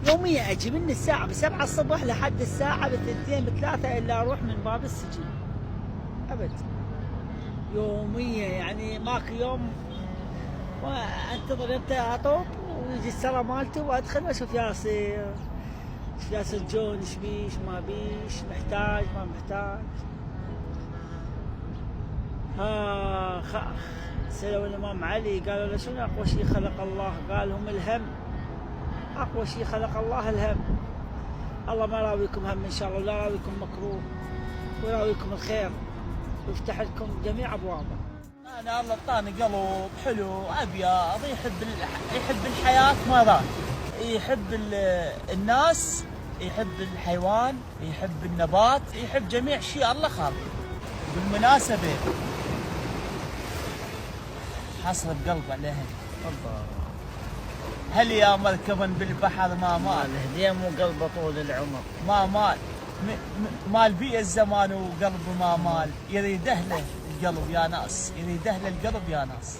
يوميا اجي من الساعة ب7 الصبح لحد الساعة ب2 ب3 الا اروح من باب السجن. ابد. يوميا يعني ماكو يوم وانتظر امتى اطوب ويجي السرى مالته وادخل واشوف ياسر. ياسر جون ايش بيه ايش ما بيه ايش محتاج ما محتاج. سألوا الإمام علي قالوا له شنو أقوى شيء خلق الله؟ قال هم الهم. أقوى شيء خلق الله الهم. الله ما راويكم هم إن شاء الله ولا راويكم مكروه ويراويكم الخير ويفتح لكم جميع أبوابه. أنا الله اعطاني قلب حلو أبيض يحب الحياة مرات، يحب الناس، يحب الحيوان، يحب النبات، يحب جميع شيء الله خالقه. بالمناسبة حصر بقلبه لهن. الله. هل يا مركبا بالبحر ما مال. الهدية مو قلبه طول العمر. ما مال. مال بيئة الزمان وقلبه ما مال. يريده له القلب يا ناس، يريده له القلب يا ناس.